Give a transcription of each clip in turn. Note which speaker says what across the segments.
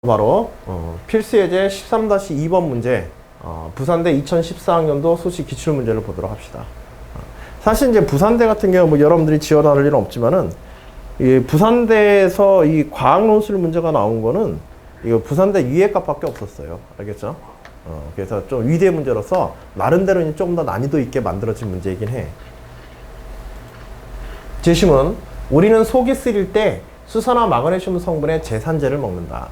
Speaker 1: 바로 필수 예제 13-2번 문제, 부산대 2014학년도 수시 기출문제를 보도록 합시다. 사실 이제 부산대 같은 경우 뭐 여러분들이 지어 다룰 일은 없지만은 이 부산대에서 이 과학 논술 문제가 나온 거는 이거 부산대 위에값밖에 없었어요. 알겠죠? 그래서 좀 위대 문제로서 나름대로 조금 더 난이도 있게 만들어진 문제이긴 해. 제시문, 우리는 속이 쓰릴 때 수소나 마그네슘 성분의 제산제를 먹는다.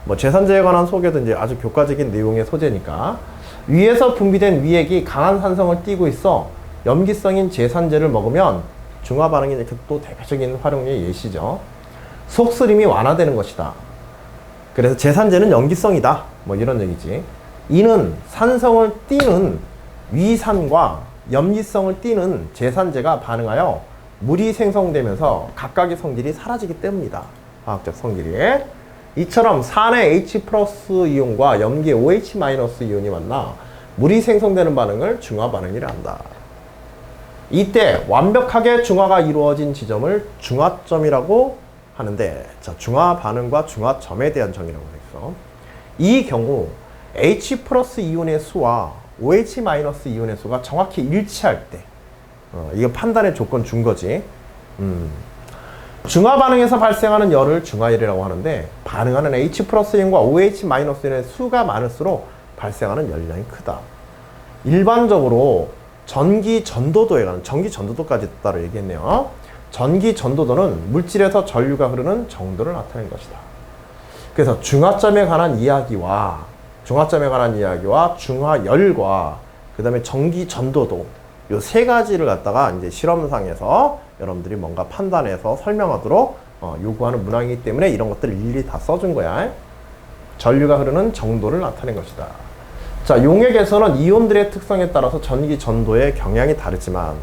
Speaker 1: 뭐 제산제에 관한 소개도 이제 아주 교과적인 내용의 소재니까, 위에서 분비된 위액이 강한 산성을 띠고 있어 염기성인 제산제를 먹으면 중화 반응이 이렇게 또 대표적인 활용의 예시죠. 속쓰림이 완화되는 것이다. 그래서 제산제는 염기성이다. 뭐 이런 얘기지. 이는 산성을 띠는 위산과 염기성을 띠는 제산제가 반응하여 물이 생성되면서 각각의 성질이 사라지기 때문이다. 화학적 성질이. 이처럼 산의 H 플러스 이온과 염기의 OH 마이너스 이온이 만나 물이 생성되는 반응을 중화 반응이라 한다. 이때 완벽하게 중화가 이루어진 지점을 중화점이라고 하는데, 자, 중화 반응과 중화점에 대한 정의라고 했어. 이 경우 H 플러스 이온의 수와 OH 마이너스 이온의 수가 정확히 일치할 때, 이거 판단의 조건 준 거지. 중화 반응에서 발생하는 열을 중화열이라고 하는데, 반응하는 H 플러스 이온과 OH 마이너스 이온의 수가 많을수록 발생하는 열량이 크다. 일반적으로 전기 전도도에 관한, 전기 전도도까지 따로 얘기했네요. 전기 전도도는 물질에서 전류가 흐르는 정도를 나타낸 것이다. 그래서 중화점에 관한 이야기와 중화열과 그 다음에 전기 전도도, 요 세 가지를 갖다가 이제 실험상에서 여러분들이 뭔가 판단해서 설명하도록 요구하는 문항이기 때문에 이런 것들을 일일이 다 써준 거야. 전류가 흐르는 정도를 나타낸 것이다. 자, 용액에서는 이온들의 특성에 따라서 전기 전도의 경향이 다르지만,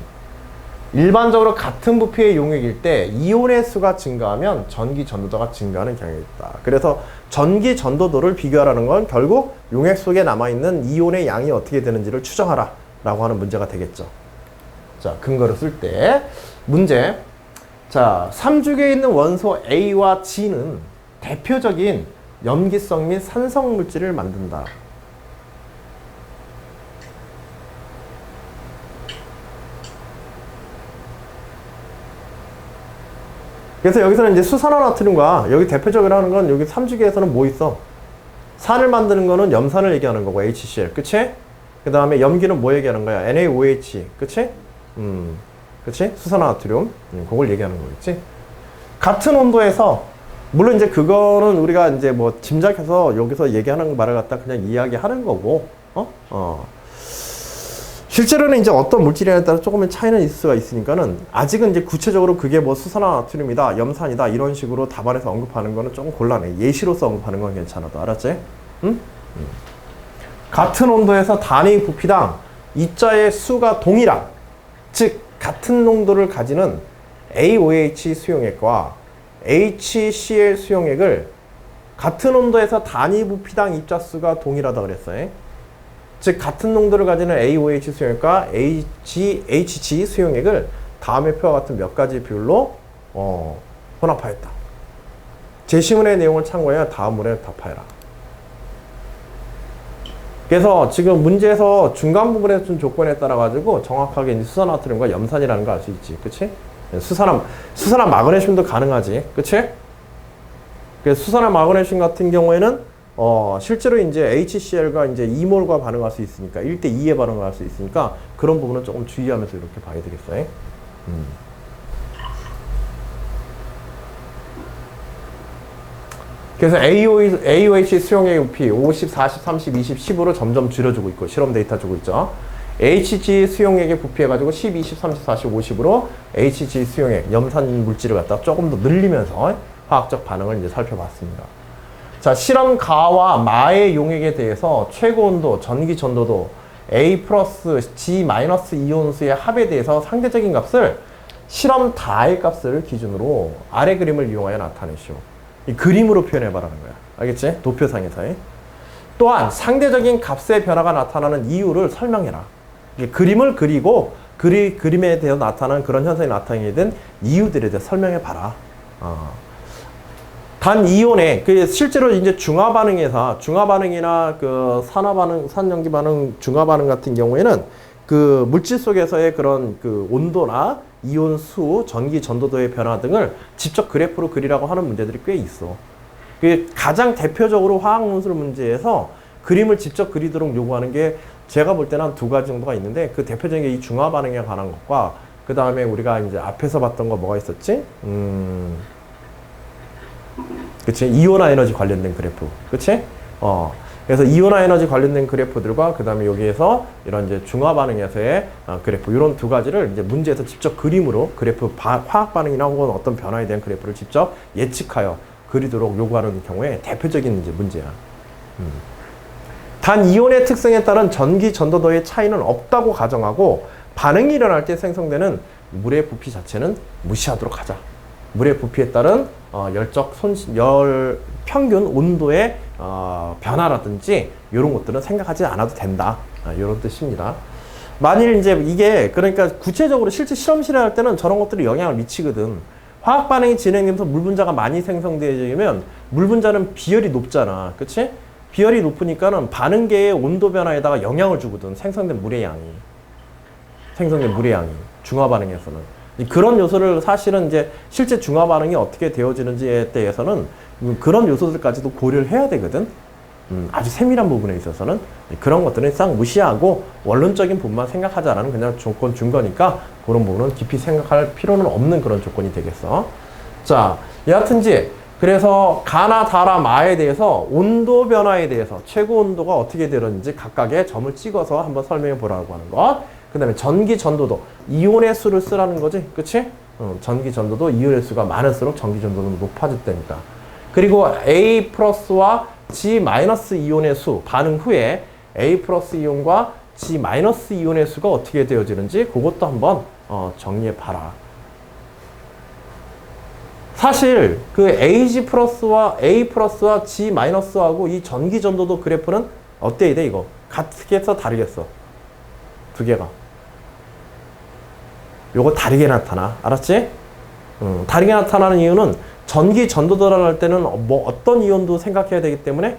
Speaker 1: 일반적으로 같은 부피의 용액일 때 이온의 수가 증가하면 전기 전도도가 증가하는 경향이 있다. 그래서 전기 전도도를 비교하라는 건 결국 용액 속에 남아있는 이온의 양이 어떻게 되는지를 추정하라 라고 하는 문제가 되겠죠. 자, 근거를 쓸 때 문제. 자, 3주기에 있는 원소 A와 G는 대표적인 염기성 및 산성 물질을 만든다. 그래서 여기서는 이제 수산화나트륨과, 여기 대표적으로 하는 건 여기 3주기에서는 뭐 있어? 산을 만드는 거는 염산을 얘기하는 거고, HCl. 그치? 그 다음에 염기는 뭐 얘기하는 거야? NaOH. 그치? 그치? 수산화나트륨. 그걸 얘기하는 거겠지? 같은 온도에서, 물론 이제 그거는 우리가 이제 뭐 짐작해서 여기서 얘기하는 말을 갖다 그냥 이야기하는 거고, 실제로는 이제 어떤 물질이냐에 따라 조금의 차이는 있을 수가 있으니까는, 아직은 이제 구체적으로 그게 뭐 수산화나트륨이다, 염산이다, 이런 식으로 답안에서 언급하는 거는 조금 곤란해. 예시로서 언급하는 건 괜찮아도. 알았지? 응? 같은 온도에서 단위 부피당 입자의 수가 동일한, 즉 같은 농도를 가지는 AOH 수용액과 HCl 수용액을 같은 온도에서 단위 부피당 입자 수가 동일하다 그랬어요. 즉 같은 농도를 가지는 AOH 수용액과 HG 수용액을 다음의 표와 같은 몇 가지 비율로 혼합하였다. 제시문의 내용을 참고해야 다음 문에 답하여라. 그래서 지금 문제에서 중간 부분에 준 조건에 따라 가지고 정확하게 이제 수산화나트륨과 염산이라는 거 알 수 있지. 그치? 수산화 마그네슘도 가능하지. 그치? 그래서 수산화 마그네슘 같은 경우에는 실제로 이제 HCl과 이제 2몰과 반응할 수 있으니까, 1대2에 반응할 수 있으니까 그런 부분은 조금 주의하면서 이렇게 봐야 되겠어요. 그래서 AOH 수용액의 부피 50, 40, 30, 20, 10으로 점점 줄여주고 있고, 실험 데이터 주고 있죠. HG 수용액의 부피해가지고 10, 20, 30, 40, 50으로 HG 수용액, 염산 물질을 갖다 조금 더 늘리면서 화학적 반응을 이제 살펴봤습니다. 자, 실험 가와 마의 용액에 대해서 최고 온도, 전기 전도도, A 플러스 G 마이너스 이온수의 합에 대해서 상대적인 값을, 실험 다의 값을 기준으로 아래 그림을 이용하여 나타내시오. 이 그림으로 표현해봐라는 거야. 알겠지? 도표상에서. 또한 상대적인 값의 변화가 나타나는 이유를 설명해라. 그림을 그리고 그림에 대해서 나타나는 그런 현상이 나타나게 된 이유들에 대해 설명해봐라. 단 이온의 그 실제로 이제 중화 반응이나 그 산화 반응, 산염기 반응, 중화 반응 같은 경우에는 그 물질 속에서의 그런 그 온도나 이온 수, 전기 전도도의 변화 등을 직접 그래프로 그리라고 하는 문제들이 꽤 있어. 그 가장 대표적으로 화학 논술 문제에서 그림을 직접 그리도록 요구하는 게 제가 볼 때는 한 두 가지 정도가 있는데, 그 대표적인 게 이 중화 반응에 관한 것과 그 다음에 우리가 이제 앞에서 봤던 거 뭐가 있었지? 그치? 이온화 에너지 관련된 그래프. 그치? 그래서 이온화 에너지 관련된 그래프들과 그 다음에 여기에서 이런 이제 중화 반응에서의 그래프, 이런 두 가지를 이제 문제에서 직접 그림으로 그래프, 화학 반응이나 혹은 어떤 변화에 대한 그래프를 직접 예측하여 그리도록 요구하는 경우에 대표적인 이제 문제야. 단 이온의 특성에 따른 전기 전도도의 차이는 없다고 가정하고 반응이 일어날 때 생성되는 물의 부피 자체는 무시하도록 하자. 물의 부피에 따른 열 평균 온도의 변화라든지 이런 것들은 생각하지 않아도 된다. 이런 뜻입니다. 만일 이제 이게 그러니까 구체적으로 실제 실험실에 할 때는 저런 것들이 영향을 미치거든. 화학 반응이 진행되면서 물 분자가 많이 생성되면 물 분자는 비열이 높잖아. 그치? 비열이 높으니까는 반응계의 온도 변화에다가 영향을 주거든. 생성된 물의 양이. 중화 반응에서는. 그런 요소를 사실은 이제 실제 중화 반응이 어떻게 되어지는지에 대해서는 그런 요소들까지도 고려를 해야 되거든. 아주 세밀한 부분에 있어서는 그런 것들은 싹 무시하고 원론적인 부분만 생각하자라는 그냥 조건 준 거니까 그런 부분은 깊이 생각할 필요는 없는 그런 조건이 되겠어. 자, 여하튼지 그래서 가나 다라 마에 대해서 온도 변화에 대해서 최고 온도가 어떻게 되는지 각각의 점을 찍어서 한번 설명해 보라고 하는 것. 그 다음에 전기 전도도, 이온의 수를 쓰라는 거지. 그치? 전기 전도도 이온의 수가 많을수록 전기 전도는 높아졌다니까. 그리고 A 플러스와 G 마이너스 이온의 수, 반응 후에 A 플러스 이온과 G 마이너스 이온의 수가 어떻게 되어지는지 그것도 한번 정리해 봐라. 사실 그 A 플러스와 G 마이너스하고 이 전기 전도도 그래프는 어때야 돼 이거? 같겠어 다르겠어? 두 개가. 요거 다르게 나타나. 알았지? 다르게 나타나는 이유는 전기 전도도라고 할 때는 뭐 어떤 이온도 생각해야 되기 때문에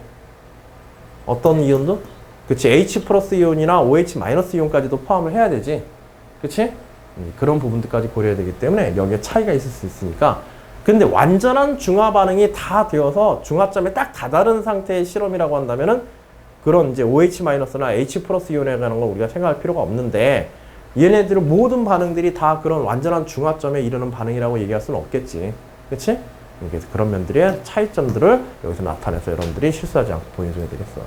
Speaker 1: 어떤 이온도? 그치? H 플러스 이온이나 OH 마이너스 이온까지도 포함을 해야 되지. 그치? 그런 부분들까지 고려해야 되기 때문에 여기에 차이가 있을 수 있으니까. 근데 완전한 중화 반응이 다 되어서 중화점에 딱 다다른 상태의 실험이라고 한다면은 그런 이제 OH 마이너스나 H 플러스 이온에 관한 걸 우리가 생각할 필요가 없는데 얘네들은 모든 반응들이 다 그런 완전한 중화점에 이르는 반응이라고 얘기할 수는 없겠지. 그치? 그래서 그런 면들의 차이점들을 여기서 나타내서 여러분들이 실수하지 않고 보여줘야 되겠어.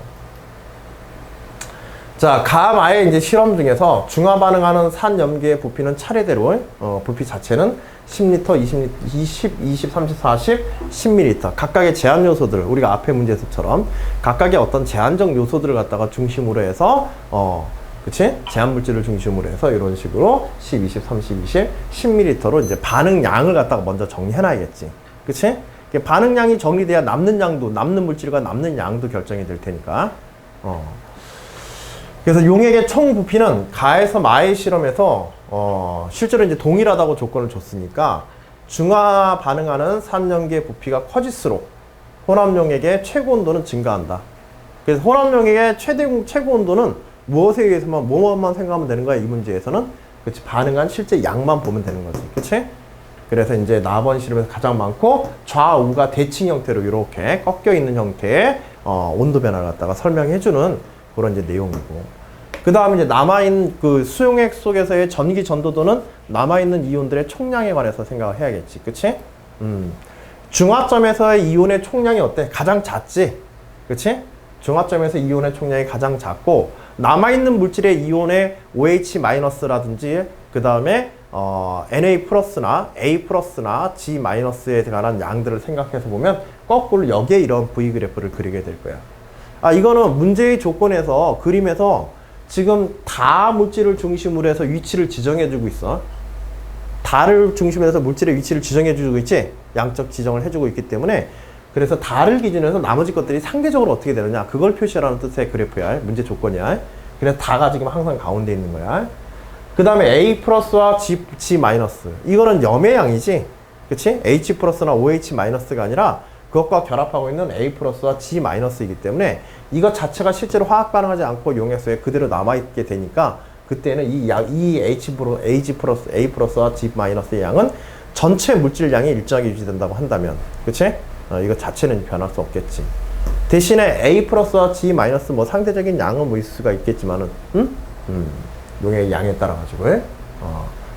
Speaker 1: 자, 가마의 이제 실험 중에서 중화 반응하는 산염기의 부피는 차례대로, 부피 자체는 10리터, 20, 20, 30, 40, 10ml. 각각의 제한 요소들, 우리가 앞에 문제에서처럼 각각의 어떤 제한적 요소들을 갖다가 중심으로 해서, 그치? 제한 물질을 중심으로 해서 이런 식으로 10, 20, 30, 20, 10ml로 이제 반응량을 갖다가 먼저 정리해놔야겠지. 그치? 반응량이 정리돼야 남는 양도, 남는 물질과 남는 양도 결정이 될 테니까. 그래서 용액의 총 부피는 가에서 마의 실험에서 실제로 이제 동일하다고 조건을 줬으니까 중화 반응하는 산염기의 부피가 커질수록 혼합 용액의 최고 온도는 증가한다. 그래서 혼합 용액의 최고 온도는 무엇에 의해서만 뭐만 생각하면 되는 거야 이 문제에서는. 그치? 반응한 실제 양만 보면 되는 거지. 그치? 그래서 이제 나번 실험에서 가장 많고 좌우가 대칭 형태로 이렇게 꺾여 있는 형태의 온도 변화를 갖다가 설명해주는 그런 이제 내용이고. 그 다음에 이제 남아있는 그 수용액 속에서의 전기 전도도는 남아있는 이온들의 총량에 관해서 생각을 해야겠지. 그치? 중화점에서의 이온의 총량이 어때? 가장 작지? 그치? 중화점에서 이온의 총량이 가장 작고 남아있는 물질의 이온의 OH-라든지 그 다음에 Na+나 A+나 G-에 관한 양들을 생각해서 보면 거꾸로 여기에 이런 V그래프를 그리게 될 거야. 이거는 문제의 조건에서 그림에서 지금 다 물질을 중심으로 해서 위치를 지정해주고 있어. 다를 중심으로 해서 물질의 위치를 지정해주고 있지? 양적 지정을 해주고 있기 때문에 그래서 다를 기준으로 해서 나머지 것들이 상대적으로 어떻게 되느냐 그걸 표시하라는 뜻의 그래프야. 문제 조건이야. 그래서 다가 지금 항상 가운데 있는 거야. 그 다음에 A 플러스와 G 마이너스 이거는 염의 양이지. 그치? H 플러스나 OH 마이너스가 아니라 그것과 결합하고 있는 A 플러스와 G 마이너스이기 때문에 이것 자체가 실제로 화학 반응하지 않고 용액소에 그대로 남아있게 되니까 그때는 이 H 플러스 A 플러스와 G 마이너스의 양은 전체 물질량이 일정하게 유지된다고 한다면, 그치? 이거 자체는 변할 수 없겠지. 대신에 A 플러스와 G 마이너스 뭐 상대적인 양은 뭐 있을 수가 있겠지만은, 용액 양에 따라 가지고,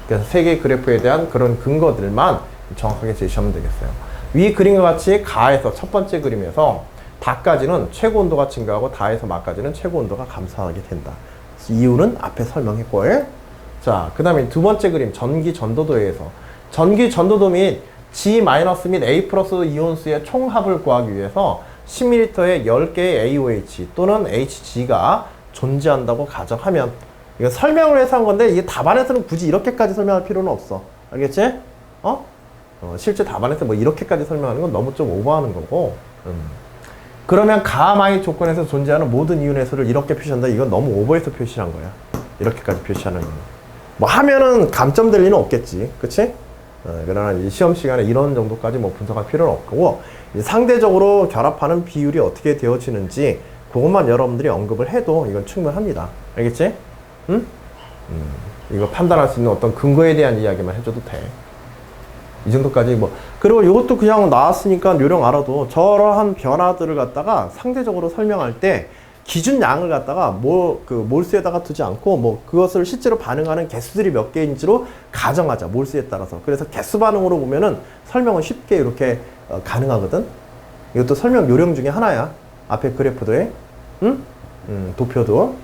Speaker 1: 그래서 세 개의 그래프에 대한 그런 근거들만 정확하게 제시하면 되겠어요. 위 그림과 같이 가에서 첫 번째 그림에서 다까지는 최고 온도가 증가하고 다에서 마까지는 최고 온도가 감소하게 된다. 이유는 앞에 설명했고, 자, 그 다음에 두 번째 그림 전기 전도도에서 전기 전도도 및 G- 및 A 플러스 이온수의 총합을 구하기 위해서 10ml에 10개의 AOH 또는 HG가 존재한다고 가정하면, 이거 설명을 해서 한 건데 이게 답안에서는 굳이 이렇게까지 설명할 필요는 없어. 알겠지? 실제 답안에서 뭐 이렇게까지 설명하는 건 너무 좀 오버하는 거고. 그러면 가마의 조건에서 존재하는 모든 이온의 수를 이렇게 표시한다. 이건 너무 오버해서 표시한 거야. 이렇게까지 표시하는 이유. 뭐 하면은 감점될 리는 없겠지. 그치? 그러나 이 시험 시간에 이런 정도까지 뭐 분석할 필요는 없고, 상대적으로 결합하는 비율이 어떻게 되어지는지 그것만 여러분들이 언급을 해도 이건 충분합니다. 알겠지? 응? 이거 판단할 수 있는 어떤 근거에 대한 이야기만 해줘도 돼. 이 정도까지 뭐. 그리고 이것도 그냥 나왔으니까 요령 알아도 저러한 변화들을 갖다가 상대적으로 설명할 때 기준량을 갖다가 몰수에다가 두지 않고 뭐 그것을 실제로 반응하는 개수들이 몇 개인지로 가정하자. 몰수에 따라서. 그래서 개수 반응으로 보면은 설명은 쉽게 이렇게 가능하거든. 이것도 설명 요령 중에 하나야. 앞에 그래프도에. 응? 도표도.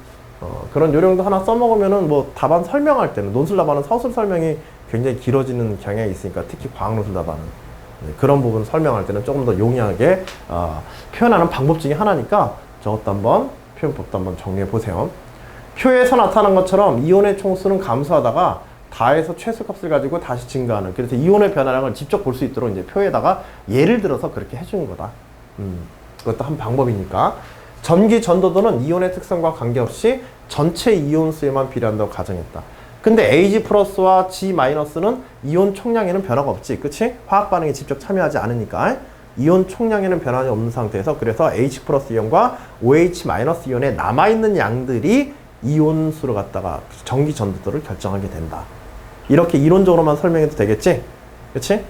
Speaker 1: 그런 요령도 하나 써먹으면은 뭐 답안 설명할 때는 논술 답안은 서술 설명이 굉장히 길어지는 경향이 있으니까 특히 과학 논술 답안은 그런 부분 설명할 때는 조금 더 용이하게 표현하는 방법 중에 하나니까 저것도 한번 표현법도 한번 정리해 보세요. 표에서 나타난 것처럼 이온의 총수는 감소하다가 다에서 최소값을 가지고 다시 증가하는, 그래서 이온의 변화량을 직접 볼 수 있도록 이제 표에다가 예를 들어서 그렇게 해주는 거다. 그것도 한 방법이니까. 전기 전도도는 이온의 특성과 관계없이 전체 이온수에만 비례한다고 가정했다. 근데 AG 플러스와 G 마이너스는 이온 총량에는 변화가 없지. 그치? 화학 반응에 직접 참여하지 않으니까. 이온 총량에는 변화가 없는 상태에서, 그래서 H 플러스 이온과 OH 마이너스 이온에 남아있는 양들이 이온수를 갖다가 전기 전도도를 결정하게 된다. 이렇게 이론적으로만 설명해도 되겠지? 그치?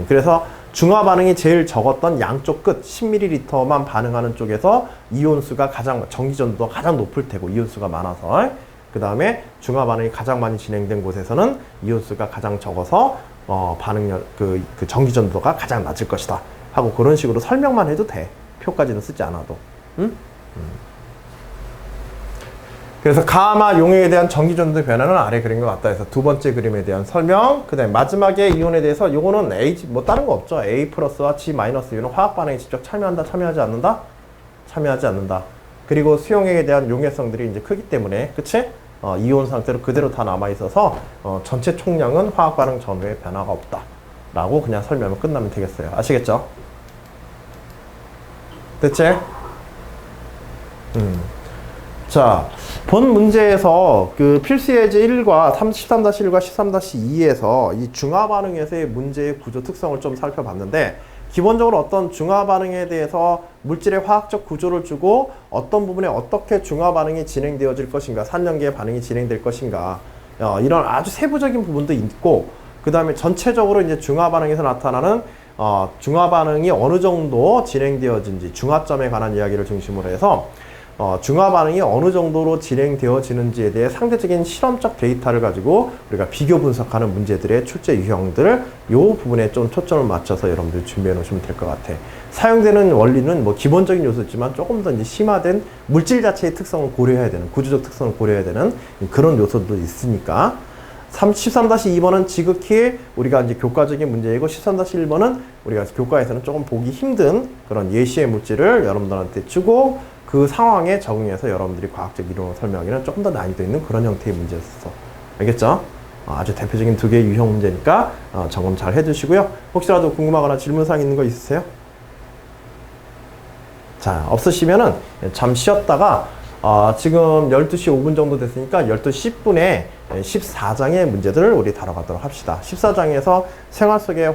Speaker 1: 그래서 중화 반응이 제일 적었던 양쪽 끝 10ml만 반응하는 쪽에서 이온수가 전기 전도도가 가장 높을 테고, 이온수가 많아서. 그 다음에 중화 반응이 가장 많이 진행된 곳에서는 이온수가 가장 적어서 그 전기 전도도가 가장 낮을 것이다 하고 그런 식으로 설명만 해도 돼. 표까지는 쓰지 않아도. 그래서 가마 용액에 대한 전기 전도 변화는 아래 그린 것 같다 해서 두 번째 그림에 대한 설명. 그 다음에 마지막에 이온에 대해서 요거는 뭐 다른 거 없죠. A 플러스와 G 마이너스 이온은 화학 반응에 직접 참여한다, 참여하지 않는다? 참여하지 않는다. 그리고 수용액에 대한 용해성들이 이제 크기 때문에, 그치? 이온 상태로 그대로 다 남아있어서, 전체 총량은 화학 반응 전후에 변화가 없다. 라고 그냥 설명하면 끝나면 되겠어요. 아시겠죠? 됐지? 자, 본 문제에서 그 필수 예제 1과 13-1과 13-2에서 이 중화 반응에서의 문제의 구조 특성을 좀 살펴봤는데, 기본적으로 어떤 중화 반응에 대해서 물질의 화학적 구조를 주고 어떤 부분에 어떻게 중화 반응이 진행되어질 것인가, 산염기의 반응이 진행될 것인가, 이런 아주 세부적인 부분도 있고, 그 다음에 전체적으로 이제 중화 반응에서 나타나는 중화 반응이 어느 정도 진행되어진지 중화점에 관한 이야기를 중심으로 해서 중화 반응이 어느 정도로 진행되어지는지에 대해 상대적인 실험적 데이터를 가지고 우리가 비교 분석하는 문제들의 출제 유형들, 요 부분에 좀 초점을 맞춰서 여러분들 준비해 놓으시면 될 것 같아. 사용되는 원리는 뭐 기본적인 요소지만 조금 더 이제 심화된 물질 자체의 특성을 고려해야 되는, 구조적 특성을 고려해야 되는 그런 요소도 있으니까. 13-2번은 지극히 우리가 이제 교과적인 문제이고, 13-1번은 우리가 교과에서는 조금 보기 힘든 그런 예시의 물질을 여러분들한테 주고 그 상황에 적응해서 여러분들이 과학적 이론을 설명하기는 조금 더 난이도 있는 그런 형태의 문제였어. 알겠죠? 아주 대표적인 두 개의 유형 문제니까 점검 잘 해두시고요. 혹시라도 궁금하거나 질문사항 있는 거 있으세요? 자, 없으시면은 잠 쉬었다가 지금 12시 5분 정도 됐으니까 12시 10분에 14장의 문제들을 우리 다뤄가도록 합시다. 14장에서 생활 속의